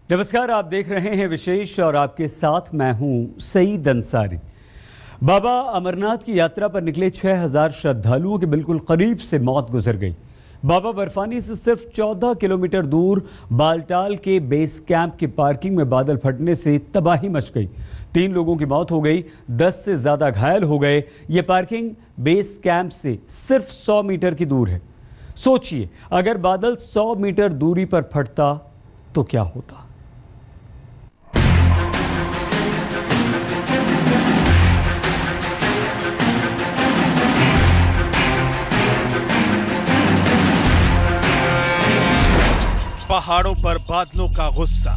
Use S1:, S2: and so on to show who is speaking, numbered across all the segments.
S1: नमस्कार, आप देख रहे हैं विशेष और आपके साथ मैं हूं सईद अंसारी। बाबा अमरनाथ की यात्रा पर निकले 6000 श्रद्धालुओं के बिल्कुल करीब से मौत गुजर गई। बाबा बर्फानी से सिर्फ 14 किलोमीटर दूर बालटाल के बेस कैंप की पार्किंग में बादल फटने से तबाही मच गई। 3 लोगों की मौत हो गई, 10 से ज्यादा घायल हो गए। ये पार्किंग बेस कैंप से सिर्फ 100 मीटर की दूर है। सोचिए, अगर बादल 100 मीटर दूरी पर फटता तो क्या होता।
S2: पहाड़ों पर बादलों का गुस्सा,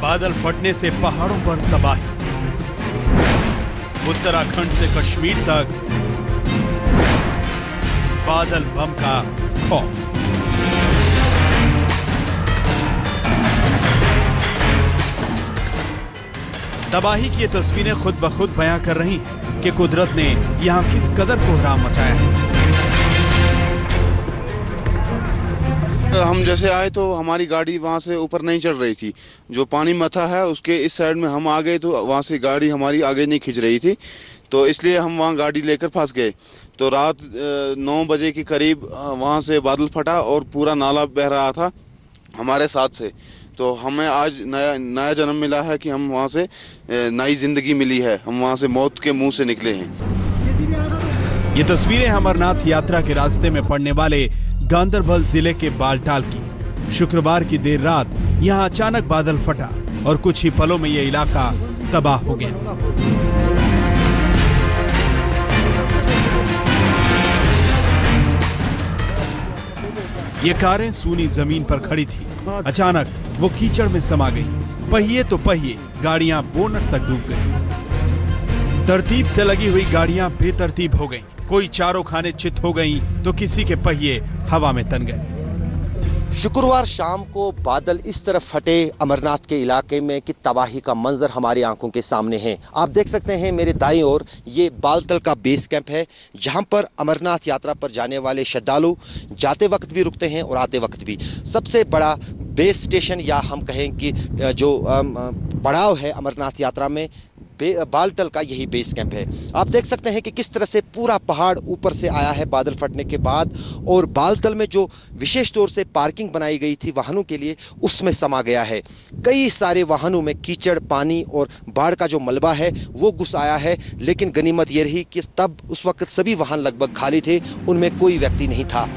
S2: बादल फटने से पहाड़ों पर तबाही, उत्तराखंड से कश्मीर तक बादल बम का खौफ। तबाही की ये तस्वीरें खुद ब खुद बयां कर रही हैं कि कुदरत ने यहां किस कदर कोहराम मचाया है।
S3: हम जैसे आए तो हमारी गाड़ी वहाँ से ऊपर नहीं चढ़ रही थी। जो पानी मथा है उसके इस साइड में हम आ गए तो वहाँ से गाड़ी हमारी आगे नहीं खिंच रही थी, तो इसलिए हम वहाँ गाड़ी लेकर फंस गए। तो रात 9 बजे के करीब वहाँ से बादल फटा और पूरा नाला बह रहा था हमारे साथ से। तो हमें आज नया जन्म मिला है कि हम वहाँ से नई जिंदगी मिली है, हम वहाँ से मौत के मुंह से निकले हैं।
S2: ये तस्वीरें अमरनाथ यात्रा के रास्ते में पड़ने वाले गांदरबल जिले के बालटाल की। शुक्रवार की देर रात यहां अचानक बादल फटा और कुछ ही पलों में यह इलाका तबाह हो गया। ये कारें सूनी जमीन पर खड़ी थी। अचानक वो कीचड़ में समा गई। पहिए तो पहिए, गाड़ियां बोनट तक डूब गई। तरतीब से लगी हुई गाड़ियां बेतरतीब हो गईं। कोई चारों खाने चित हो गईं तो किसी के पहिए हवा में तन गए।
S4: शुक्रवार शाम को बादल इस तरफ फटे अमरनाथ के इलाके में कि तबाही का मंजर हमारी आंखों के सामने है। आप देख सकते हैं मेरे दाईं ओर ये बालतल का बेस कैंप है, जहां पर अमरनाथ यात्रा पर जाने वाले श्रद्धालु जाते वक्त भी रुकते हैं और आते वक्त भी। सबसे बड़ा बेस स्टेशन या हम कहें कि जो पड़ाव है अमरनाथ यात्रा में, बालटल का यही बेस कैंप है। आप देख सकते हैं कि किस तरह से पूरा पहाड़ ऊपर से आया है बादल फटने के बाद, और बालटल में जो विशेष तौर से पार्किंग बनाई गई थी वाहनों के लिए, उसमें समा गया है। कई सारे वाहनों में कीचड़, पानी और बाढ़ का जो मलबा है वो घुस आया है। लेकिन गनीमत यह रही कि तब उस वक्त सभी वाहन लगभग खाली थे, उनमें कोई व्यक्ति नहीं था।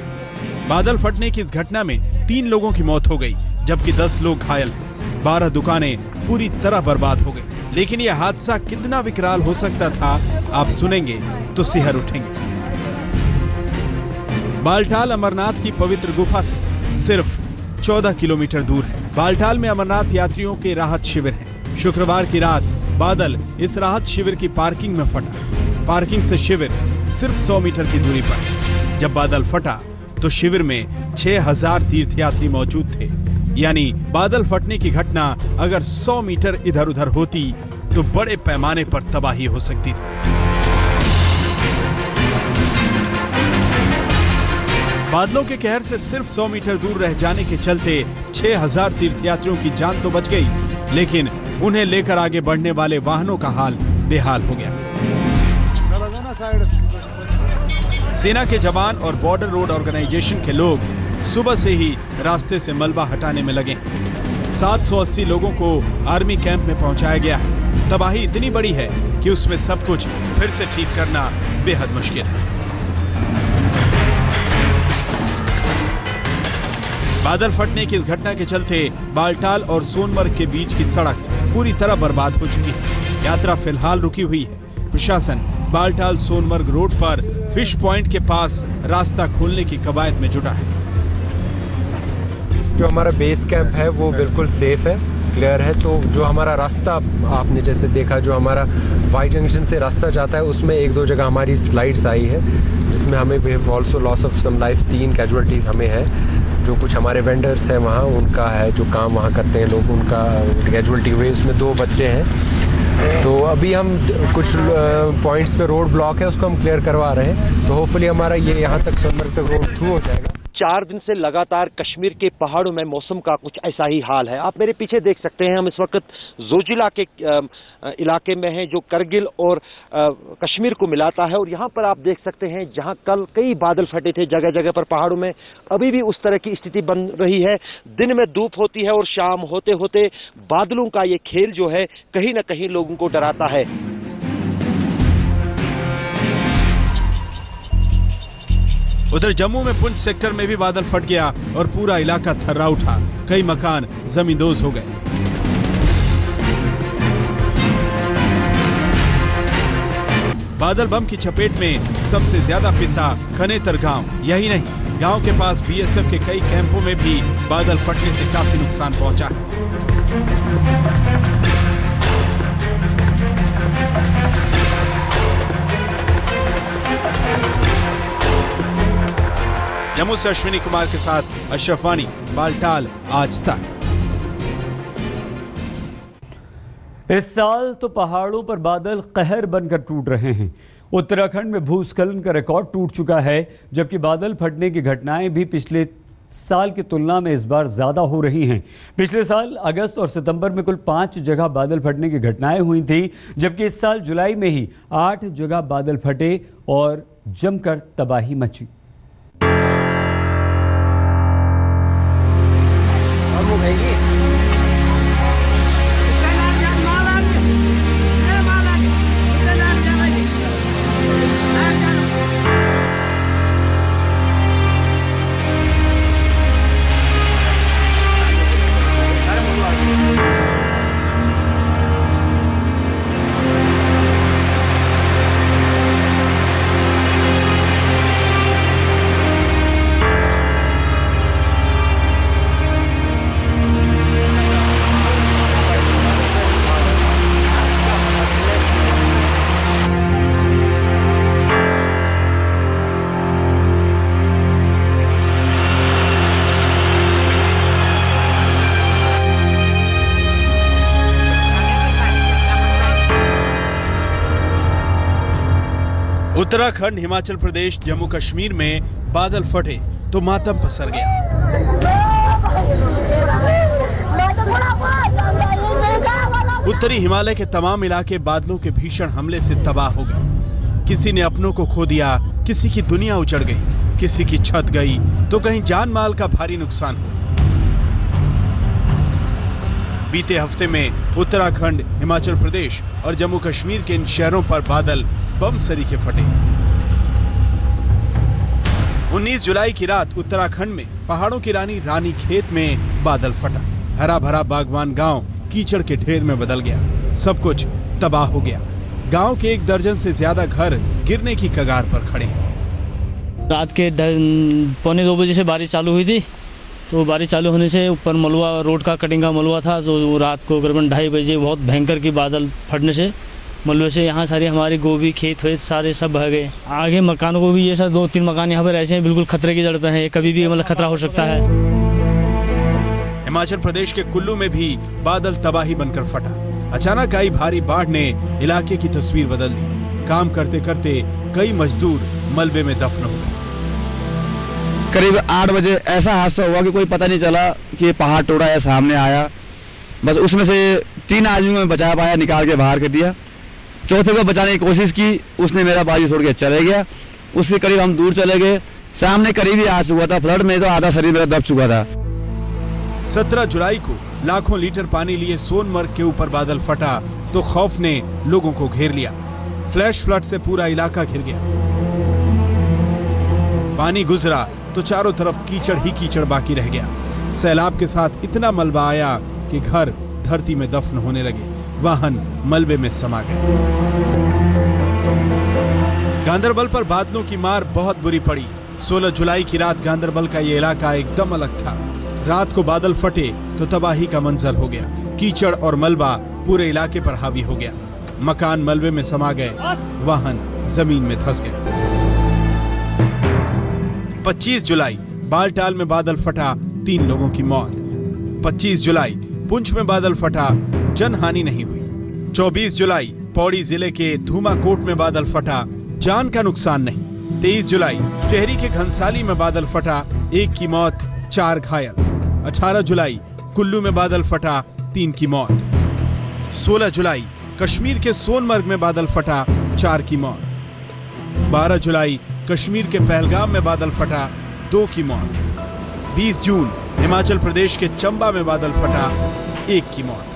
S2: बादल फटने की इस घटना में 3 लोगों की मौत हो गई, जबकि 10 लोग घायल हैं। 12 दुकानें पूरी तरह बर्बाद हो गई। लेकिन यह हादसा कितना विकराल हो सकता था, आप सुनेंगे तो सिहर उठेंगे। बालटाल अमरनाथ की पवित्र गुफा से सिर्फ 14 किलोमीटर दूर है। बालटाल में अमरनाथ यात्रियों के राहत शिविर हैं। शुक्रवार की रात बादल इस राहत शिविर की पार्किंग में फटा। पार्किंग से शिविर सिर्फ 100 मीटर की दूरी पर। जब बादल फटा तो शिविर में 6000 तीर्थयात्री मौजूद थे। यानी बादल फटने की घटना अगर 100 मीटर इधर उधर होती तो बड़े पैमाने पर तबाही हो सकती थी। बादलों के कहर से सिर्फ 100 मीटर दूर रह जाने के चलते 6000 तीर्थयात्रियों की जान तो बच गई, लेकिन उन्हें लेकर आगे बढ़ने वाले वाहनों का हाल बेहाल हो गया। सेना के जवान और बॉर्डर रोड ऑर्गेनाइजेशन के लोग सुबह से ही रास्ते से मलबा हटाने में लगे। 780 लोगों को आर्मी कैंप में पहुंचाया गया है। तबाही इतनी बड़ी है कि उसमें सब कुछ फिर से ठीक करना बेहद मुश्किल है। बादल फटने की इस घटना के चलते बालटाल और सोनमर्ग के बीच की सड़क पूरी तरह बर्बाद हो चुकी है। यात्रा फिलहाल रुकी हुई है। प्रशासन बालटाल सोनमर्ग रोड पर फिश पॉइंट के पास रास्ता खोलने की कवायद में जुटा है।
S5: जो हमारा बेस कैंप है वो बिल्कुल सेफ है, क्लियर है। तो जो हमारा रास्ता आपने जैसे देखा, जो हमारा वाई जंक्शन से रास्ता जाता है, उसमें 1-2 जगह हमारी स्लाइड्स आई है, जिसमें हमें we have also loss of some life. 3 casualties हमें है। जो कुछ हमारे वेंडर्स हैं वहाँ, उनका है, जो काम वहाँ करते हैं लोग, उनका कैजुअलिटी हुई। उसमें 2 बच्चे हैं। तो अभी हम कुछ पॉइंट्स पे रोड ब्लॉक है, उसको हम क्लियर करवा रहे हैं। तो होपफुली हमारा ये यहाँ तक सोनमर्ग तक रोड थ्रू हो जाएगा।
S4: 4 दिन से लगातार कश्मीर के पहाड़ों में मौसम का कुछ ऐसा ही हाल है। आप मेरे पीछे देख सकते हैं, हम इस वक्त जोजिला के इलाके में हैं जो करगिल और कश्मीर को मिलाता है। और यहाँ पर आप देख सकते हैं जहाँ कल कई बादल फटे थे जगह जगह पर पहाड़ों में, अभी भी उस तरह की स्थिति बन रही है। दिन में धूप होती है और शाम होते होते बादलों का ये खेल जो है कहीं ना कहीं लोगों को डराता है।
S2: उधर जम्मू में पुंछ सेक्टर में भी बादल फट गया और पूरा इलाका थर्रा उठा। कई मकान जमींदोज हो गए। बादल बम की चपेट में सबसे ज्यादा पिसा खनेतर गांव। यही नहीं, गांव के पास बीएसएफ के कई कैंपों में भी बादल फटने से काफी नुकसान पहुंचा है। जम्मू से अश्विनी कुमार के साथ अशरफ वानी, बालटाल, आज तक।
S1: इस साल तो पहाड़ों पर बादल कहर बनकर टूट रहे हैं। उत्तराखंड में भूस्खलन का रिकॉर्ड टूट चुका है, जबकि बादल फटने की घटनाएं भी पिछले साल की तुलना में इस बार ज्यादा हो रही हैं। पिछले साल अगस्त और सितंबर में कुल 5 जगह बादल फटने की घटनाएं हुई थी, जबकि इस साल जुलाई में ही 8 जगह बादल फटे और जमकर तबाही मची।
S2: उत्तराखंड, हिमाचल प्रदेश, जम्मू कश्मीर में बादल फटे तो मातम पसर गया। उत्तरी हिमालय के तमाम इलाके बादलों के भीषण हमले से तबाह हो गए। किसी ने अपनों को खो दिया, किसी की दुनिया उजड़ गई, किसी की छत गई तो कहीं जान माल का भारी नुकसान हुआ। बीते हफ्ते में उत्तराखंड, हिमाचल प्रदेश और जम्मू कश्मीर के इन शहरों पर बादल बम सरीखे फटे। 19 जुलाई की रात उत्तराखंड में पहाड़ों की रानी रानीखेत में बादल फटा। हरा भरा बागवान गांव कीचड़ के ढेर में बदल गया। सब कुछ तबाह हो गया। गांव के 1 दर्जन से ज्यादा घर गिरने की कगार पर खड़े हैं।
S6: रात के 1:45 बजे से बारिश चालू हुई थी, तो बारिश चालू होने से ऊपर मलबा, रोड का कटिंग का मलबा था, तो रात को करीबन 2:30 बजे बहुत भयंकर की बादल फटने से मलबे से यहाँ सारी हमारी गोभी, खेत वेत सारे सब बह गए। आगे मकानों को भी ये सब 2-3 मकान यहाँ पर ऐसे हैं बिल्कुल खतरे की जड़ पे हैं, कभी भी मतलब खतरा हो सकता है।
S2: हिमाचल प्रदेश के कुल्लू में भी बादल तबाही बनकर फटा। अचानक आई भारी बाढ़ ने इलाके की तस्वीर बदल दी। काम करते करते कई मजदूर मलबे में दफन हो गए।
S7: करीब 8 बजे ऐसा हादसा हुआ कि कोई पता नहीं चला कि पहाड़ टूटा है, सामने आया। बस उसमें से 3 आदमियों में बचा पाया, निकाल के बाहर कर दिया। चौथे को बचाने की कोशिश की, उसने मेरा बाजू छोड़ के चले गया। उससे करीब हम दूर चले गए। सामने करीब ही आस हुआ था, फ्लड में तो आधा शरीर मेरा दब चुका था।
S2: 17 जुलाई को लाखों लीटर पानी लिए सोनमर्ग के ऊपर बादल फटा तो खौफ ने लोगों को घेर लिया। फ्लैश फ्लड से पूरा इलाका घिर गया। पानी गुजरा तो चारों तरफ कीचड़ ही कीचड़ बाकी रह गया। सैलाब के साथ इतना मलबा आया कि घर धरती में दफन होने लगे, वाहन मलबे में समा गए। गांदरबल पर बादलों की मार बहुत बुरी पड़ी। 16 जुलाई की रात गांदरबल का ये इलाका एकदम अलग था। रात को बादल फटे तो तबाही का मंजर हो गया। कीचड़ और मलबा पूरे इलाके पर हावी हो गया। मकान मलबे में समा गए, वाहन जमीन में धंस गए। 25 जुलाई बालटाल में बादल फटा, 3 लोगों की मौत। 25 जुलाई पुंछ में बादल फटा, जनहानि नहीं हुई। 24 जुलाई पौड़ी जिले के धूमाकोट में बादल फटा, जान का नुकसान नहीं। 23 जुलाई टेहरी के घनसाली में बादल फटा, 1 की मौत, 4 घायल। 18 जुलाई कुल्लू में बादल फटा, 3 की मौत। 16 जुलाई कश्मीर के सोनमर्ग में बादल फटा, 4 की मौत। 12 जुलाई कश्मीर के पहलगाम में बादल फटा, 2 की मौत। 20 जून हिमाचल प्रदेश के चंबा में बादल फटा, 1 की मौत।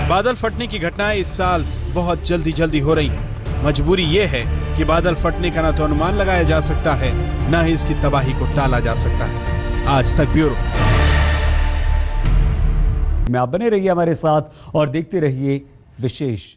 S2: बादल फटने की घटनाएं इस साल बहुत जल्दी हो रही हैं। मजबूरी यह है कि बादल फटने का न तो अनुमान लगाया जा सकता है, न ही इसकी तबाही को टाला जा सकता है। आज तक ब्यूरो
S1: में आप बने रहिए हमारे साथ और देखते रहिए विशेष।